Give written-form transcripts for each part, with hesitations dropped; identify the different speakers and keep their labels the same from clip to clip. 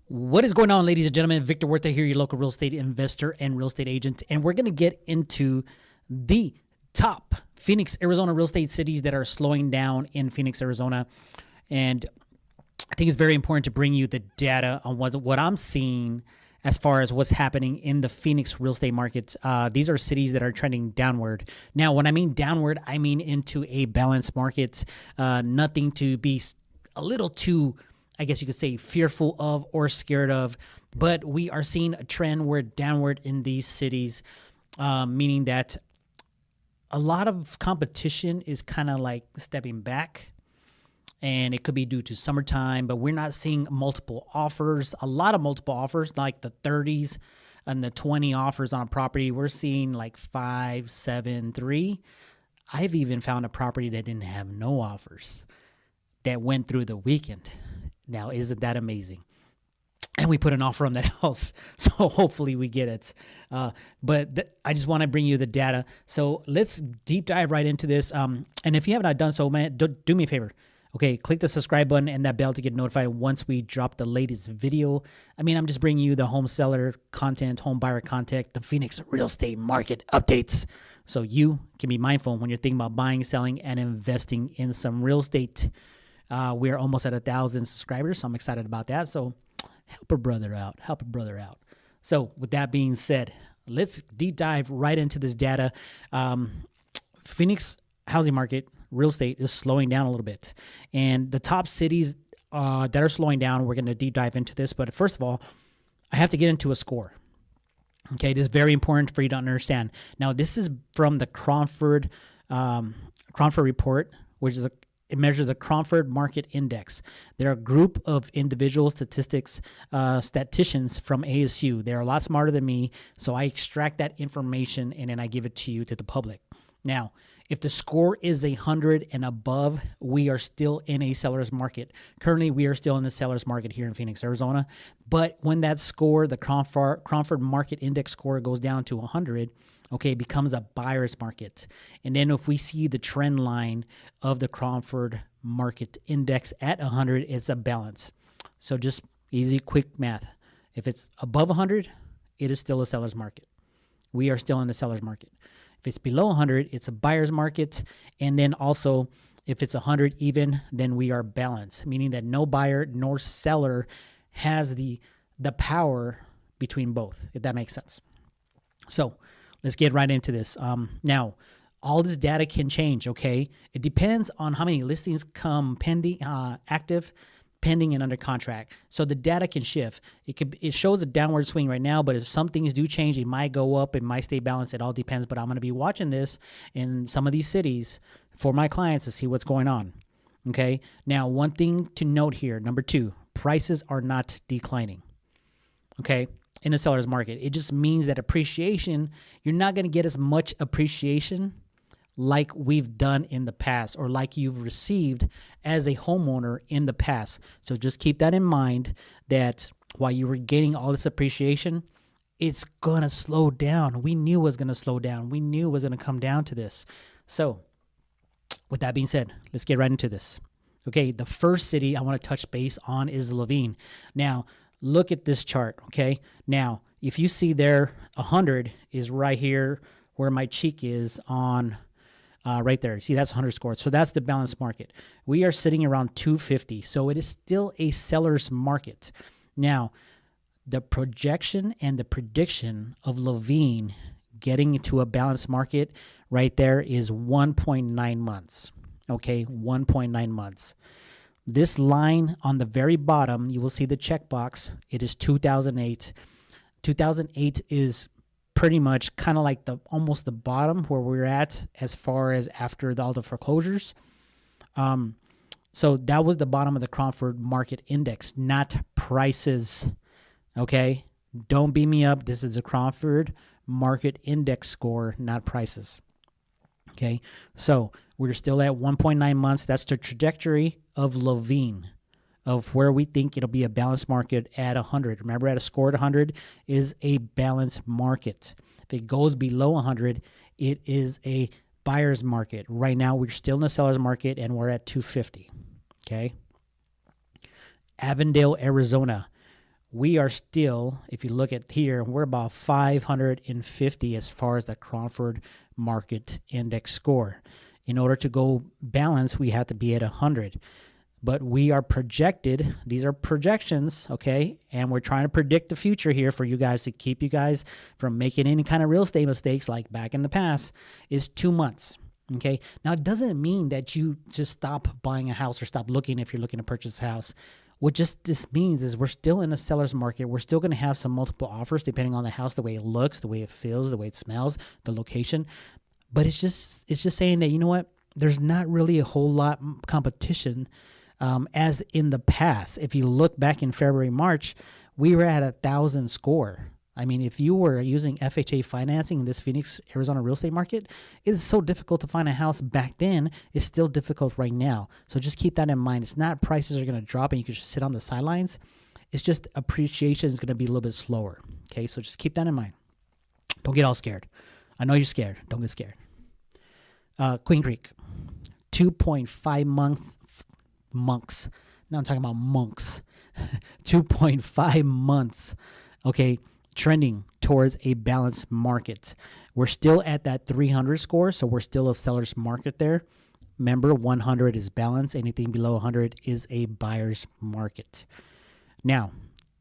Speaker 1: What is going on, ladies and gentlemen? Victor Huerta here, your local real estate investor and real estate agent. And we're going to get into the top Phoenix, Arizona real estate cities that are slowing down in Phoenix, Arizona. And I think it's very important to bring you the data on what I'm seeing as far as what's happening in the Phoenix real estate markets. These are cities that are trending downward. Now, when I mean downward, I mean into a balanced market. Nothing to be a little too, I guess you could say, fearful of or scared of, but we are seeing a trend where downward in these cities, meaning that a lot of competition is kind of like stepping back, and it could be due to summertime, but we're not seeing multiple offers, a lot of multiple offers, like the 30s and the 20 offers on a property. We're seeing like 5, 7, 3. I've even found a property that didn't have no offers that went through the weekend. Now, isn't that amazing? And we put an offer on that house, so hopefully we get it. But I just want to bring you the data. So let's deep dive right into this. And if you have not done so, man, do me a favor. Okay, click the subscribe button and that bell to get notified once we drop the latest video. I mean, I'm just bringing you the home seller content, home buyer content, the Phoenix real estate market updates. So you can be mindful when you're thinking about buying, selling, and investing in some real estate. We're almost at 1,000 subscribers, so I'm excited about that. So help a brother out. So with that being said, let's deep dive right into this data. Phoenix housing market, real estate is slowing down a little bit. And the top cities that are slowing down, we're going to deep dive into this. But first of all, I have to get into a score. Okay, this is very important for you to understand. Now, this is from the Cromford report, which is it measures the Cromford Market Index. They're a group of individual statisticians from ASU. They're a lot smarter than me, so I extract that information and then I give it to you, to the public. Now, if the score is 100 and above, we are still in a seller's market. Currently, we are still in the seller's market here in Phoenix, Arizona. But when that score, the Cromford Market Index score, goes down to 100, okay, it becomes a buyer's market. And then if we see the trend line of the Cromford Market Index at 100, it's a balance. So just easy, quick math. If it's above 100, it is still a seller's market. We are still in the seller's market. If it's below 100, it's a buyer's market. And then also, if it's 100 even, then we are balanced, meaning that no buyer nor seller has the power between both, if that makes sense. So let's get right into this. Now, all this data can change, okay? It depends on how many listings come pending, active, pending, and under contract. So the data can shift. It shows a downward swing right now, but if some things do change, it might go up, it might stay balanced. It all depends, but I'm going to be watching this in some of these cities for my clients to see what's going on, okay? Now, one thing to note here, number 2, prices are not declining, okay? In the seller's market. It just means that appreciation, you're not going to get as much appreciation like we've done in the past or like you've received as a homeowner in the past. So just keep that in mind, that while you were getting all this appreciation, it's going to slow down. We knew it was going to slow down. We knew it was going to come down to this. So with that being said, let's get right into this. Okay, the first city I want to touch base on is Laveen. Now, look at this chart, okay? Now, if you see there, 100 is right here where my cheek is on, right there. See, that's 100 score. So that's the balanced market. We are sitting around 250. So it is still a seller's market. Now, the projection and the prediction of Laveen getting into a balanced market right there is 1.9 months, okay? 1.9 months. This line on the very bottom, you will see the checkbox. It is 2008. 2008 is pretty much kind of like almost the bottom where we're at as far as after all the foreclosures. So that was the bottom of the Cromford Market Index, not prices. Okay, don't beat me up. This is a Cromford Market Index score, not prices. Okay, so we're still at 1.9 months. That's the trajectory of Laveen, of where we think it'll be a balanced market at 100. Remember, at a score at 100 is a balanced market. If it goes below 100, it is a buyer's market. Right now, we're still in the seller's market, and we're at 250. Okay. Avondale, Arizona. we are still, if you look at here, we're about 550 as far as the Crawford Market Index score. In order to go balance, we have to be at 100. But we are projected, these are projections, okay? And we're trying to predict the future here for you guys to keep you guys from making any kind of real estate mistakes like back in the past, is 2 months, okay? Now, it doesn't mean that you just stop buying a house or stop looking if you're looking to purchase a house. What just this means is we're still in a seller's market. We're still going to have some multiple offers depending on the house, the way it looks, the way it feels, the way it smells, the location. But it's just saying that, you know what? There's not really a whole lot competition as in the past. If you look back in February, March, we were at 1,000 score. I mean, if you were using FHA financing in this Phoenix, Arizona real estate market, it is so difficult to find a house back then. It's still difficult right now. So just keep that in mind. It's not prices are going to drop and you can just sit on the sidelines. It's just appreciation is going to be a little bit slower. Okay, so just keep that in mind. Don't get all scared. I know you're scared. Don't get scared. Queen Creek, 2.5 months. Monks. Now I'm talking about monks. 2.5 months. Okay, trending towards a balanced market. We're still at that 300 score, so we're still a seller's market there. Remember, 100 is balance. Anything below 100 is a buyer's market. Now,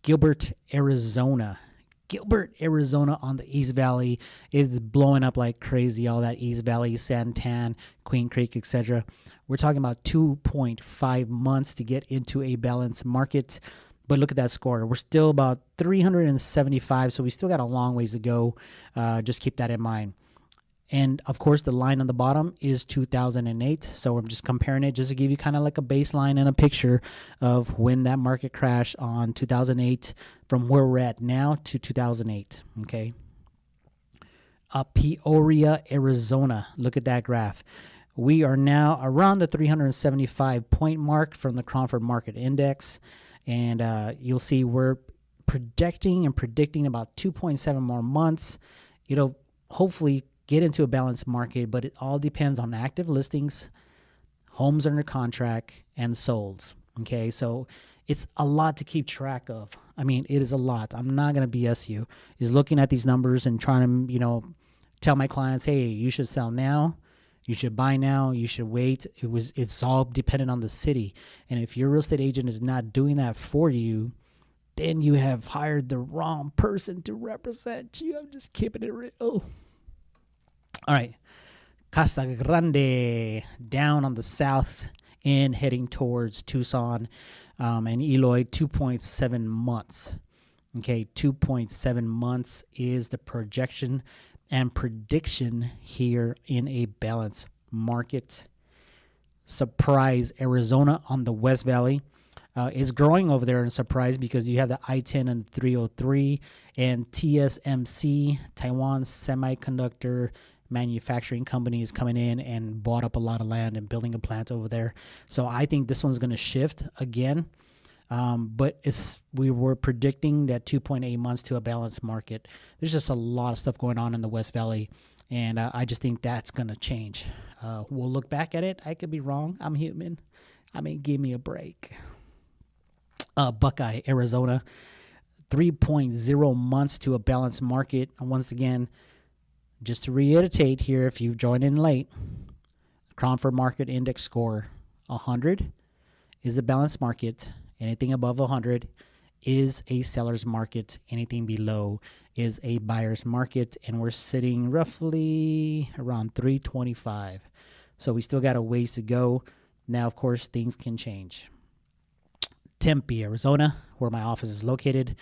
Speaker 1: Gilbert, Arizona. Gilbert, Arizona on the East Valley is blowing up like crazy. All that East Valley, Santan, Queen Creek, etc. We're talking about 2.5 months to get into a balanced market. But look at that score. We're still about 375, so we still got a long ways to go. Just keep that in mind. And, of course, the line on the bottom is 2008. So I'm just comparing it just to give you kind of like a baseline and a picture of when that market crashed on 2008 from where we're at now to 2008, okay? Peoria, Arizona. Look at that graph. We are now around the 375-point mark from the Crawford Market Index. And you'll see we're projecting and predicting about 2.7 more months. It'll hopefully get into a balanced market, but it all depends on active listings, homes under contract, and solds. Okay, so it's a lot to keep track of. I mean, it is a lot. I'm not going to BS you. Is looking at these numbers and trying to, tell my clients, hey, you should sell now. You should buy now. You should wait. It's all dependent on the city. And if your real estate agent is not doing that for you, then you have hired the wrong person to represent you. I'm just keeping it real. All right, Casa Grande, down on the south end, heading towards Tucson and Eloy, 2.7 months. Okay, 2.7 months is the projection and prediction here in a balanced market. Surprise, Arizona on the West Valley is growing over there in Surprise because you have the I-10 and 303 and TSMC, Taiwan Semiconductor Manufacturing Company is coming in and bought up a lot of land and building a plant over there. So I think this one's going to shift again. But we were predicting that 2.8 months to a balanced market. There's just a lot of stuff going on in the West Valley, and I just think that's going to change. We'll look back at it. I could be wrong. I'm human. I mean, give me a break. Buckeye, Arizona, 3.0 months to a balanced market. And once again, just to reiterate here, if you've joined in late, Crawford Market Index score 100 is a balanced market. Anything above 100 is a seller's market. Anything below is a buyer's market. And we're sitting roughly around 325. So we still got a ways to go. Now, of course, things can change. Tempe, Arizona, where my office is located.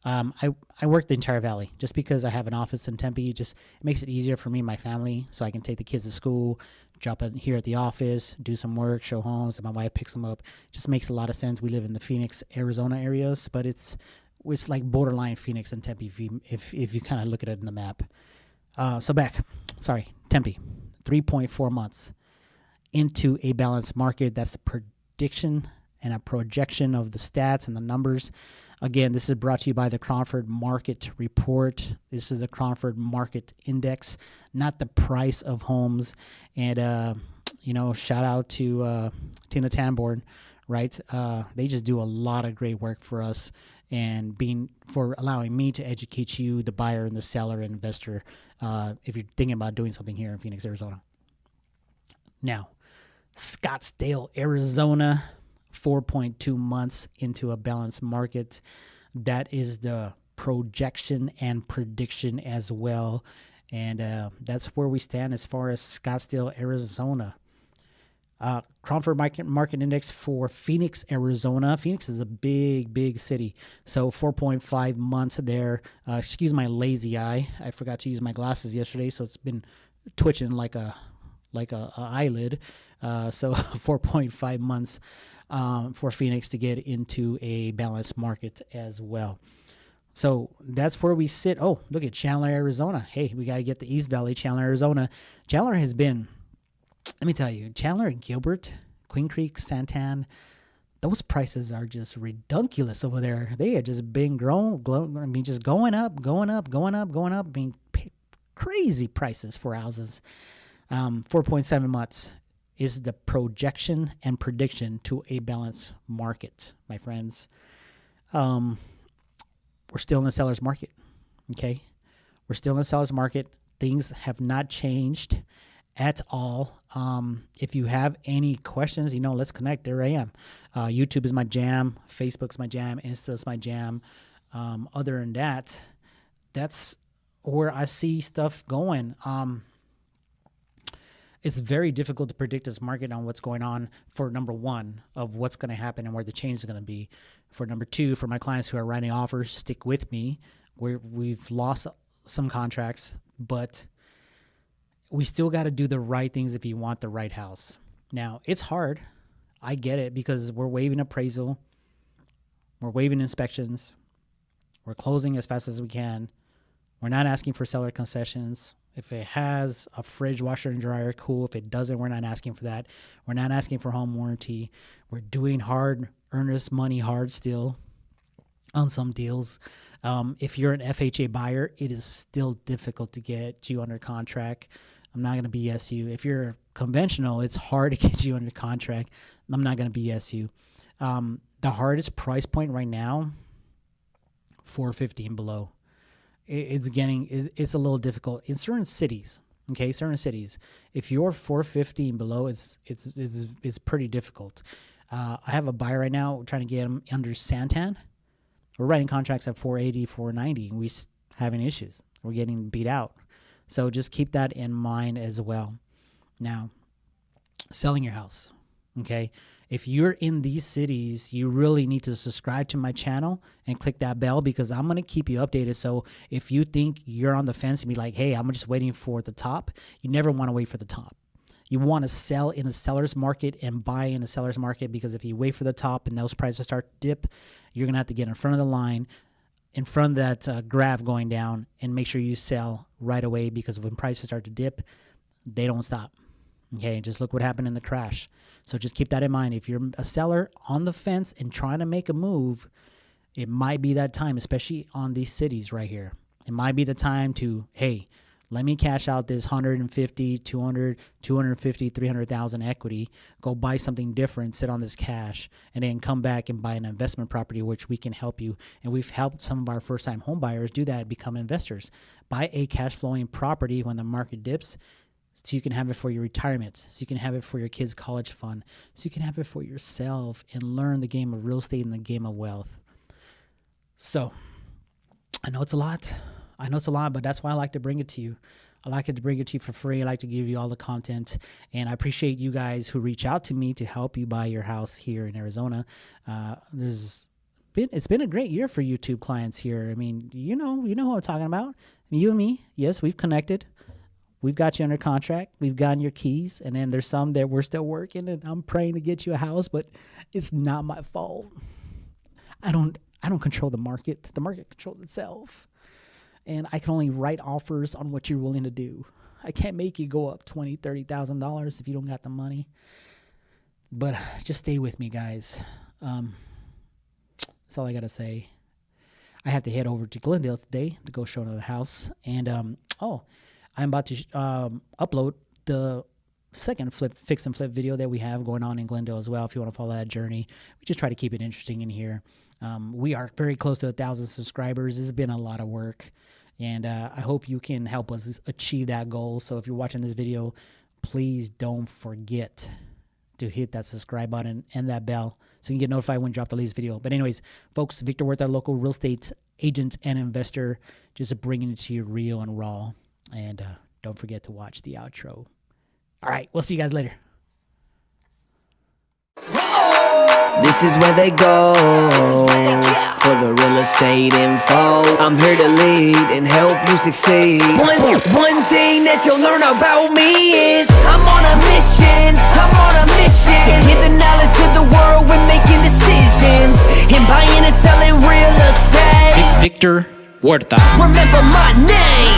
Speaker 1: I work the entire valley just because I have an office in Tempe. It makes it easier for me and my family so I can take the kids to school, drop in here at the office, do some work, show homes, and my wife picks them up. Just makes a lot of sense. We live in the Phoenix, Arizona areas, but it's like borderline Phoenix and Tempe if you kind of look at it in the map. Tempe, 3.4 months into a balanced market. That's the prediction and a projection of the stats and the numbers. Again, this is brought to you by the Crawford Market Report. This is the Crawford Market Index, not the price of homes. And, shout out to Tina Tamborn right? They just do a lot of great work for us, and for allowing me to educate you, the buyer and the seller and investor, if you're thinking about doing something here in Phoenix, Arizona. Now, Scottsdale, Arizona, 4.2 months into a balanced market. That is the projection and prediction as well. And that's where we stand as far as Scottsdale, Arizona. Cromford market index for Phoenix, Arizona. Phoenix is a big city. So 4.5 months there. Excuse my lazy eye. I forgot to use my glasses yesterday, so it's been twitching like a eyelid. So 4.5 months for Phoenix to get into a balanced market as well. So that's where we sit. Oh, look at Chandler, Arizona. Hey, we got to get the East Valley, Chandler, Arizona. Chandler has been, let me tell you, Chandler and Gilbert, Queen Creek, Santan, those prices are just redunculous over there. They have just been just going up. I mean, crazy prices for houses. 4.7 months is the projection and prediction to a balanced market, my friends. We're still in the seller's market, okay? We're still in the seller's market. Things have not changed at all. If you have any questions, let's connect. There I am. YouTube is my jam. Facebook's my jam. Insta's my jam. Other than that, that's where I see stuff going. It's very difficult to predict this market on what's going on for number one, of what's going to happen and where the change is going to be. For number two, for my clients who are writing offers, stick with me. We've lost some contracts, but we still got to do the right things if you want the right house. Now, it's hard. I get it, because we're waiving appraisal. We're waiving inspections. We're closing as fast as we can. We're not asking for seller concessions. If it has a fridge, washer, and dryer, cool. If it doesn't, we're not asking for that. We're not asking for home warranty. We're doing hard, earnest money hard still on some deals. If you're an FHA buyer, it is still difficult to get you under contract. I'm not going to BS you. If you're conventional, it's hard to get you under contract. I'm not going to BS you. The hardest price point right now, $450 and below. It's a little difficult in certain cities. Okay, certain cities. If you're $450 and below, it's pretty difficult. I have a buyer right now. We're trying to get him under Santan. We're writing contracts at $480, $490, and we're having issues. We're getting beat out. So just keep that in mind as well. Now, selling your house. Okay, if you're in these cities, you really need to subscribe to my channel and click that bell, because I'm going to keep you updated. So if you think you're on the fence and be like, hey, I'm just waiting for the top, you never want to wait for the top. You want to sell in a seller's market and buy in a seller's market, because if you wait for the top and those prices start to dip, you're going to have to get in front of the line, in front of that graph going down, and make sure you sell right away, because when prices start to dip, they don't stop. Okay, just look what happened in the crash. So just keep that in mind. If you're a seller on the fence and trying to make a move, it might be that time, especially on these cities right here. It might be the time to, hey, let me cash out this 150, 200, 250, 300,000 equity, go buy something different, sit on this cash, and then come back and buy an investment property, which we can help you. And we've helped some of our first-time home buyers do that, become investors. Buy a cash-flowing property when the market dips, so you can have it for your retirement, so you can have it for your kids' college fund, so you can have it for yourself and learn the game of real estate and the game of wealth. So I know it's a lot. But that's why I like to bring it to you. I like to bring it to you for free. I like to give you all the content. And I appreciate you guys who reach out to me to help you buy your house here in Arizona. It's been a great year for YouTube clients here. I mean, you know who I'm talking about. You and me, yes, we've connected. We've got you under contract. We've gotten your keys. And then there's some that we're still working, and I'm praying to get you a house, but it's not my fault. I don't control the market. The market controls itself. And I can only write offers on what you're willing to do. I can't make you go up $20,000, $30,000 if you don't got the money. But just stay with me, guys. That's all I got to say. I have to head over to Glendale today to go show another house. And, I'm about to upload the second fix and flip video that we have going on in Glendale as well. If you want to follow that journey, we just try to keep it interesting in here. We are very close to 1,000 subscribers. It's been a lot of work, and I hope you can help us achieve that goal. So if you're watching this video, please don't forget to hit that subscribe button and that bell so you can get notified when we drop the latest video. But anyways, folks, Victor Huerta, local real estate agent and investor, just bringing it to you real and raw. And don't forget to watch the outro. All right, we'll see you guys later.
Speaker 2: This is where they go for the real estate info. I'm here to lead and help you succeed. One thing that you'll learn about me is I'm on a mission to get the knowledge to the world when making decisions and buying and selling real estate.
Speaker 1: Victor Huerta.
Speaker 2: Remember my name.